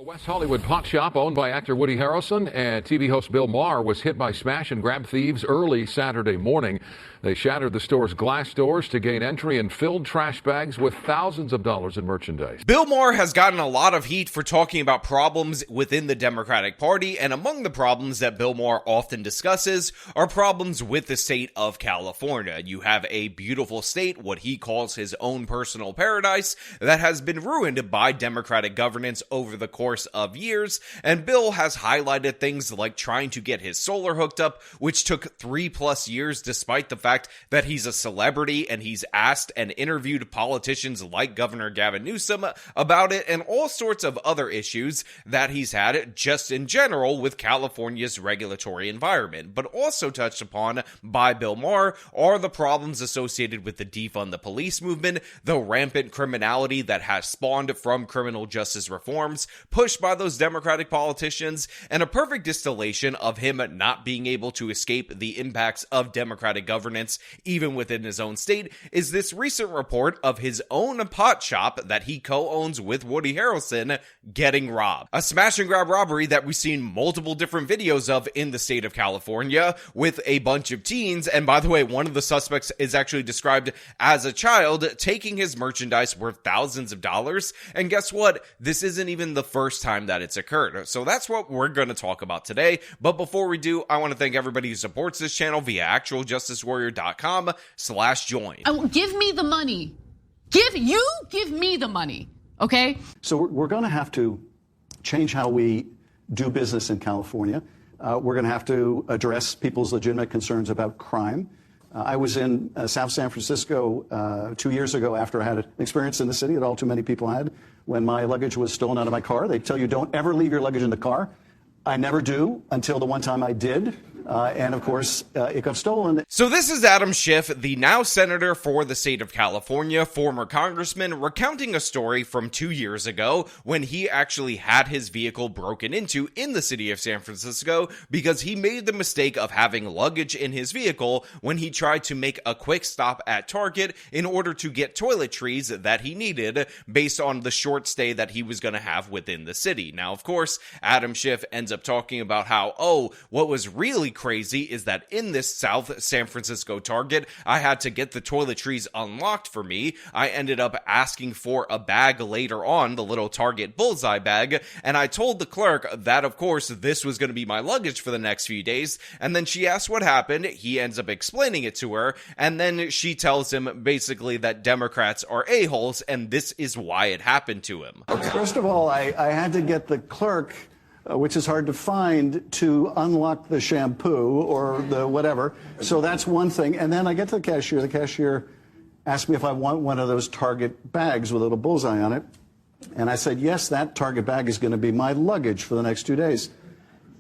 A West Hollywood pot shop owned by actor Woody Harrelson and TV host Bill Maher was hit by smash and grab thieves early Saturday morning. They shattered the store's glass doors to gain entry and filled trash bags with thousands of dollars in merchandise. Bill Maher has gotten a lot of heat for talking about problems within the Democratic Party, and among the problems that Bill Maher often discusses are problems with the state of California. You have a beautiful state, what he calls his own personal paradise, that has been ruined by Democratic governance over the course of years, and Bill has highlighted things like trying to get his solar hooked up, which took 3+ years despite the fact that he's a celebrity and he's asked and interviewed politicians like Governor Gavin Newsom about it, and all sorts of other issues that he's had just in general with California's regulatory environment. But also touched upon by Bill Maher are the problems associated with the defund the police movement, the rampant criminality that has spawned from criminal justice reforms pushed by those Democratic politicians, and a perfect distillation of him not being able to escape the impacts of Democratic governance even within his own state is this recent report of his own pot shop that he co-owns with Woody Harrelson getting robbed. A smash and grab robbery that we've seen multiple different videos of in the state of California with a bunch of teens, and by the way, one of the suspects is actually described as a child taking his merchandise worth thousands of dollars, and guess what? This isn't even the first time that it's occurred. So that's what we're going to talk about today. But before we do, I want to thank everybody who supports this channel via actualjusticewarrior.com/join. Give me the money. Give me the money. Okay? So we're going to have to change how we do business in California. We're going to have to address people's legitimate concerns about crime. I was in South San Francisco 2 years ago after I had an experience in the city that all too many people had when my luggage was stolen out of my car. They tell you don't ever leave your luggage in the car. I never do until the one time I did. And of course, it got stolen. So this is Adam Schiff, the now senator for the state of California, former congressman, recounting a story from 2 years ago when he actually had his vehicle broken into in the city of San Francisco because he made the mistake of having luggage in his vehicle when he tried to make a quick stop at Target in order to get toiletries that he needed based on the short stay that he was going to have within the city. Now, of course, Adam Schiff ends up talking about how, what was really crazy is that in this South San Francisco Target, I had to get the toiletries unlocked for me. I ended up asking for a bag later on, the little Target bullseye bag, and I told the clerk that, of course, this was going to be my luggage for the next few days, and then she asked what happened. He ends up explaining it to her, and then she tells him basically that Democrats are a-holes, and this is why it happened to him. Okay. First of all, I had to get the clerk, which is hard to find, to unlock the shampoo or the whatever. So that's one thing. And then I get to the cashier. The cashier asked me if I want one of those Target bags with a little bullseye on it. And I said, yes, that Target bag is going to be my luggage for the next 2 days.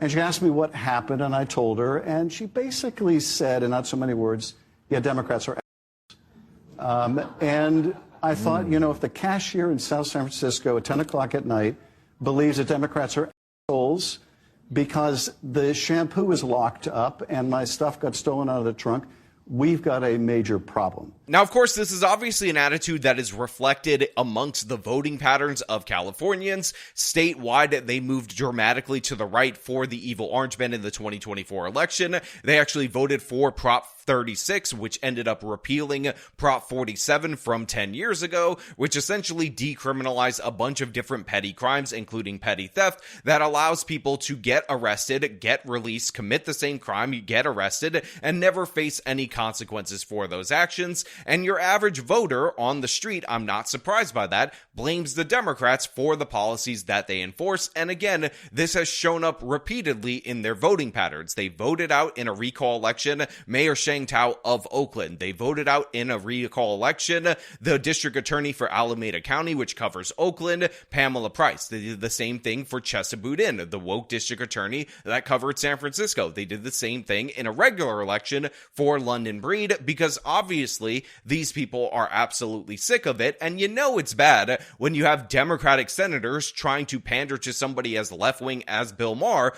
And she asked me what happened, and I told her. And she basically said, in not so many words, yeah, Democrats are assholes. And I thought, if the cashier in South San Francisco at 10 o'clock at night believes that Democrats are because the shampoo is locked up and my stuff got stolen out of the trunk, we've got a major problem. Now, of course, this is obviously an attitude that is reflected amongst the voting patterns of Californians. Statewide, they moved dramatically to the right for the evil orange men in the 2024 election. They actually voted for Prop 36, which ended up repealing Prop 47 from 10 years ago, which essentially decriminalized a bunch of different petty crimes, including petty theft, that allows people to get arrested, get released, commit the same crime, get arrested, and never face any consequences for those actions. And your average voter on the street, I'm not surprised by that, blames the Democrats for the policies that they enforce. And again, this has shown up repeatedly in their voting patterns. They voted out in a recall election Mayor Shang Tao of Oakland. They voted out in a recall election the district attorney for Alameda County, which covers Oakland, Pamela Price. They did the same thing for Chesapeake Inn, the woke district attorney that covered San Francisco. They did the same thing in a regular election for London Breed, because obviously these people are absolutely sick of it, and it's bad when you have Democratic senators trying to pander to somebody as left-wing as Bill Maher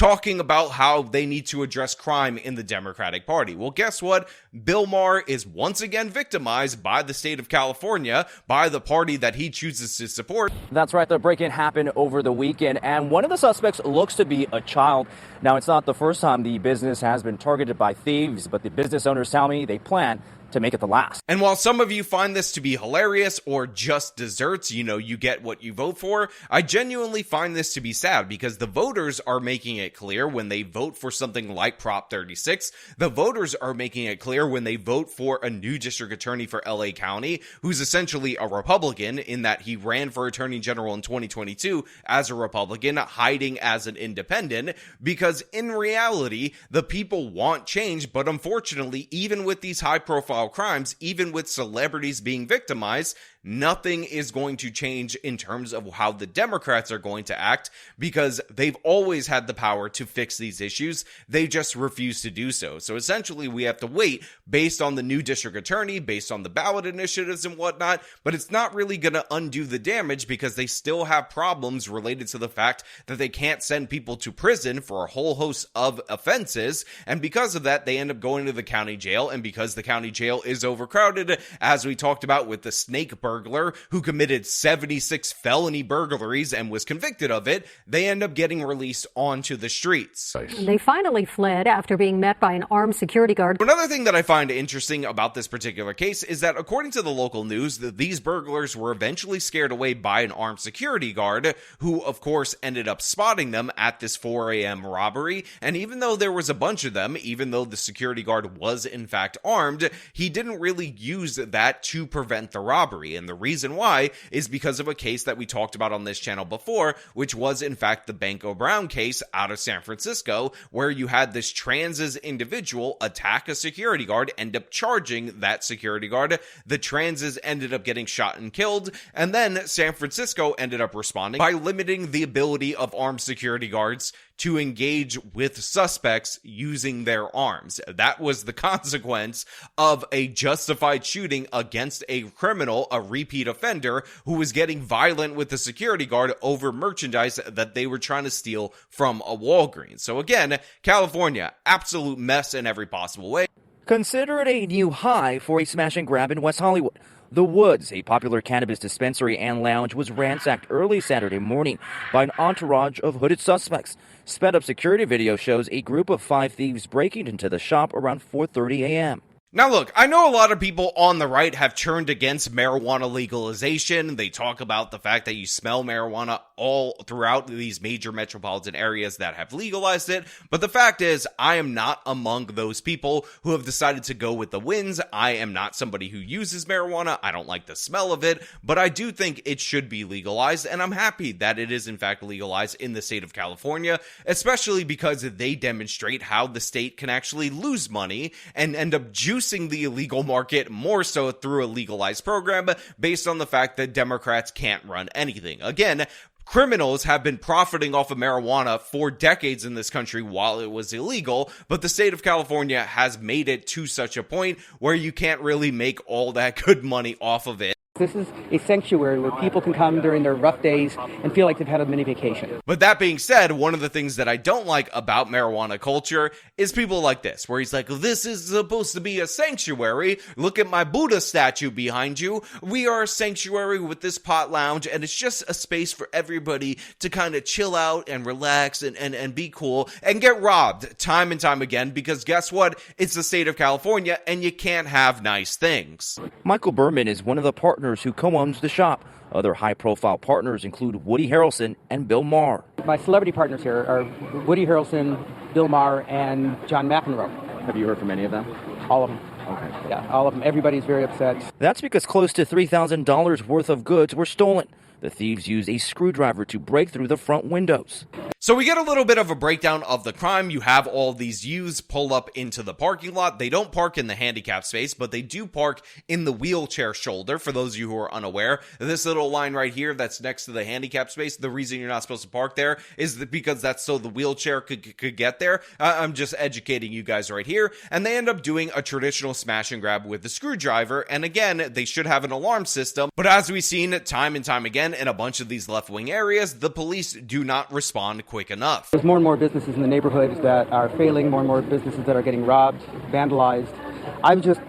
talking about how they need to address crime in the Democratic Party. Well, guess what? Bill Maher is once again victimized by the state of California, by the party that he chooses to support. That's right. The break-in happened over the weekend, and one of the suspects looks to be a child. Now, it's not the first time the business has been targeted by thieves, but the business owners tell me they plan to make it the last. And while some of you find this to be hilarious or just desserts, you get what you vote for, I genuinely find this to be sad because the voters are making it clear when they vote for something like Prop 36. The voters are making it clear when they vote for a new district attorney for LA County, who's essentially a Republican in that he ran for attorney general in 2022 as a Republican, hiding as an independent, because in reality, the people want change, but unfortunately, even with these high-profile crimes, even with celebrities being victimized, nothing is going to change in terms of how the Democrats are going to act because they've always had the power to fix these issues. They just refuse to do so. So essentially, we have to wait based on the new district attorney, based on the ballot initiatives and whatnot, but it's not really going to undo the damage because they still have problems related to the fact that they can't send people to prison for a whole host of offenses. And because of that, they end up going to the county jail. And because the county jail is overcrowded, as we talked about with the snake burglar who committed 76 felony burglaries and was convicted of it, they end up getting released onto the streets. They finally fled after being met by an armed security guard. Another thing that I find interesting about this particular case is that according to the local news, these burglars were eventually scared away by an armed security guard who, of course, ended up spotting them at this 4 a.m. robbery. And even though there was a bunch of them, even though the security guard was in fact armed, he didn't really use that to prevent the robbery. And the reason why is because of a case that we talked about on this channel before, which was in fact the Banco Brown case out of San Francisco, where you had this trans individual attack a security guard, end up charging that security guard. The transes ended up getting shot and killed, and then San Francisco ended up responding by limiting the ability of armed security guards to engage with suspects using their arms. That was the consequence of a justified shooting against a criminal, a repeat offender, who was getting violent with the security guard over merchandise that they were trying to steal from a Walgreens. So again, California, absolute mess in every possible way. Consider it a new high for a smash and grab in West Hollywood. The Woods, a popular cannabis dispensary and lounge, was ransacked early Saturday morning by an entourage of hooded suspects. Sped-up security video shows a group of 5 thieves breaking into the shop around 4:30 a.m. Now look, I know a lot of people on the right have turned against marijuana legalization. They talk about the fact that you smell marijuana all throughout these major metropolitan areas that have legalized it. But the fact is, I am not among those people who have decided to go with the winds. I am not somebody who uses marijuana. I don't like the smell of it, but I do think it should be legalized. And I'm happy that it is in fact legalized in the state of California, especially because they demonstrate how the state can actually lose money and end up juicing the illegal market more so through a legalized program based on the fact that Democrats can't run anything. Again, criminals have been profiting off of marijuana for decades in this country while it was illegal, but the state of California has made it to such a point where you can't really make all that good money off of it. This is a sanctuary where people can come during their rough days and feel like they've had a mini vacation. But that being said, one of the things that I don't like about marijuana culture is people like this, where he's like, this is supposed to be a sanctuary. Look at my Buddha statue behind you. We are a sanctuary with this pot lounge, and it's just a space for everybody to kind of chill out and relax and be cool and get robbed time and time again, because guess what? It's the state of California, and you can't have nice things. Michael Berman is one of the partners who co-owns the shop. Other high-profile partners include Woody Harrelson and Bill Maher. My celebrity partners here are Woody Harrelson, Bill Maher, and John McEnroe. Have you heard from any of them? All of them. Okay. Yeah, all of them. Everybody's very upset. That's because close to $3,000 worth of goods were stolen. The thieves used a screwdriver to break through the front windows. So we get a little bit of a breakdown of the crime. You have all these youths pull up into the parking lot. They don't park in the handicap space, but they do park in the wheelchair shoulder. For those of you who are unaware, this little line right here that's next to the handicap space, the reason you're not supposed to park there is because that's so the wheelchair could get there. I'm just educating you guys right here. And they end up doing a traditional smash and grab with the screwdriver. And again, they should have an alarm system. But as we've seen time and time again, again, in a bunch of these left-wing areas, the police do not respond quick enough. There's more and more businesses in the neighborhood that are failing, more and more businesses that are getting robbed, vandalized. I would just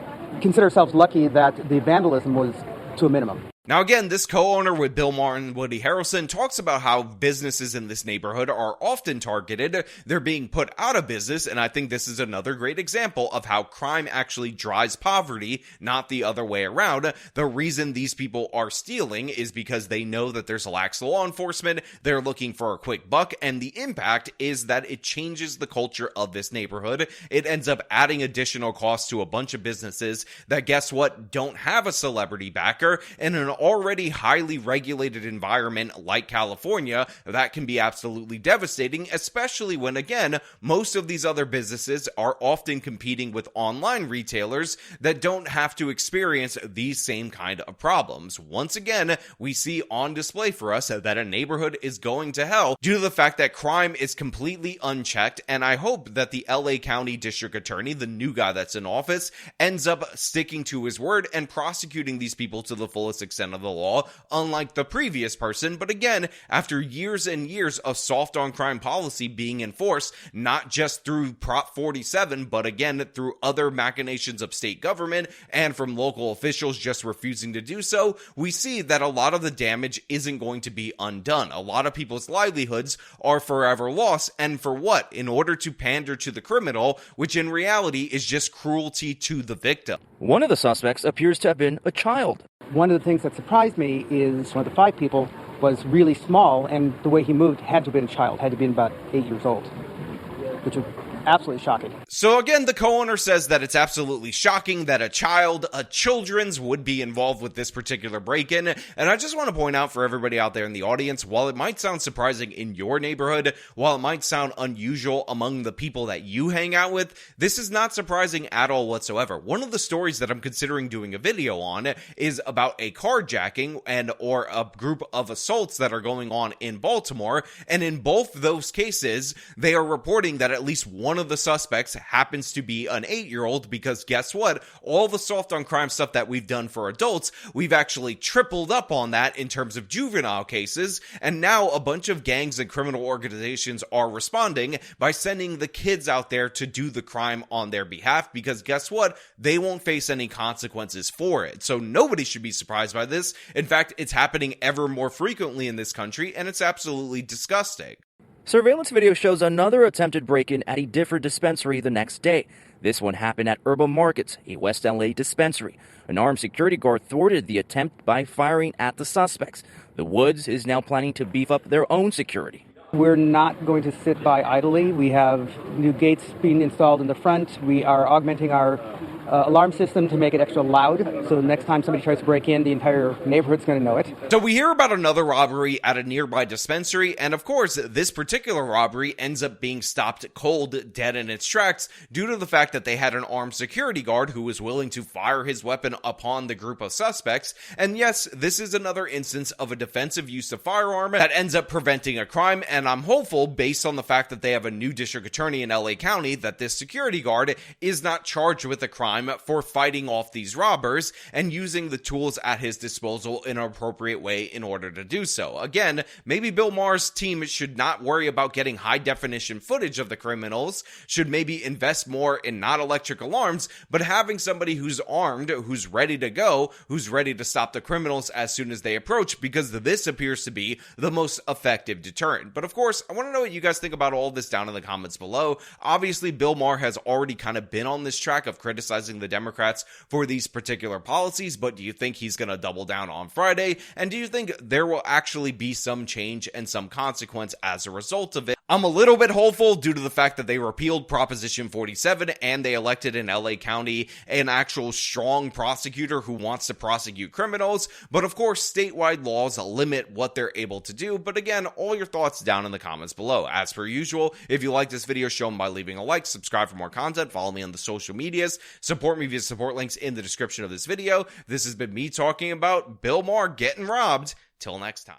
consider ourselves lucky that the vandalism was to a minimum. Now again, this co-owner with Bill Maher and Woody Harrelson talks about how businesses in this neighborhood are often targeted. They're being put out of business, and I think this is another great example of how crime actually drives poverty, not the other way around. The reason these people are stealing is because they know that there's lax law enforcement, they're looking for a quick buck, and the impact is that it changes the culture of this neighborhood. It ends up adding additional costs to a bunch of businesses that, guess what, don't have a celebrity backer, and an already highly regulated environment like California, that can be absolutely devastating, especially when, again, most of these other businesses are often competing with online retailers that don't have to experience these same kind of problems. Once again, we see on display for us that a neighborhood is going to hell due to the fact that crime is completely unchecked, and I hope that the LA County District Attorney, the new guy that's in office, ends up sticking to his word and prosecuting these people to the fullest extent of the law, unlike the previous person. But again, after years and years of soft on crime policy being enforced, not just through Prop 47, but again through other machinations of state government and from local officials just refusing to do so, we see that a lot of the damage isn't going to be undone. A lot of people's livelihoods are forever lost, and for what? In order to pander to the criminal, which in reality is just cruelty to the victim. One of the suspects appears to have been a child. One of the things that surprised me is one of the 5 people was really small, and the way he moved had to have been a child, had to have been about 8 years old, which was absolutely shocking. So again, the co-owner says that it's absolutely shocking that a children's would be involved with this particular break-in. And I just want to point out for everybody out there in the audience, while it might sound surprising in your neighborhood, while it might sound unusual among the people that you hang out with, this is not surprising at all whatsoever. One of the stories that I'm considering doing a video on is about a carjacking or a group of assaults that are going on in Baltimore. And in both those cases, they are reporting that at least one of the suspects happens to be an 8-year-old, because guess what? All the soft on crime stuff that we've done for adults, we've actually tripled up on that in terms of juvenile cases, and now a bunch of gangs and criminal organizations are responding by sending the kids out there to do the crime on their behalf, because guess what? They won't face any consequences for it. So nobody should be surprised by this. In fact, it's happening ever more frequently in this country, and it's absolutely disgusting. Surveillance video shows another attempted break-in at a different dispensary the next day. This one happened at Urban Markets, a West LA dispensary. An armed security guard thwarted the attempt by firing at the suspects. The Woods is now planning to beef up their own security. We're not going to sit by idly. We have new gates being installed in the front. We are augmenting our alarm system to make it extra loud, so the next time somebody tries to break in, the entire neighborhood's going to know it. So we hear about another robbery at a nearby dispensary, and of course, this particular robbery ends up being stopped cold dead in its tracks due to the fact that they had an armed security guard who was willing to fire his weapon upon the group of suspects. And yes, this is another instance of a defensive use of firearm that ends up preventing a crime, and I'm hopeful, based on the fact that they have a new district attorney in LA County, that this security guard is not charged with a crime for fighting off these robbers and using the tools at his disposal in an appropriate way in order to do so. Again, maybe Bill Maher's team should not worry about getting high definition footage of the criminals, should maybe invest more in not electric alarms, but having somebody who's armed, who's ready to go, who's ready to stop the criminals as soon as they approach, because this appears to be the most effective deterrent. But of course, I want to know what you guys think about all this down in the comments below. Obviously, Bill Maher has already kind of been on this track of criticizing the Democrats for these particular policies, but do you think he's going to double down on Friday? And do you think there will actually be some change and some consequence as a result of it? I'm a little bit hopeful due to the fact that they repealed Proposition 47 and they elected in LA County an actual strong prosecutor who wants to prosecute criminals. But of course, statewide laws limit what they're able to do. But again, all your thoughts down in the comments below. As per usual, if you like this video, show them by leaving a like, subscribe for more content, follow me on the social medias, support me via support links in the description of this video. This has been me talking about Bill Maher getting robbed. Till next time.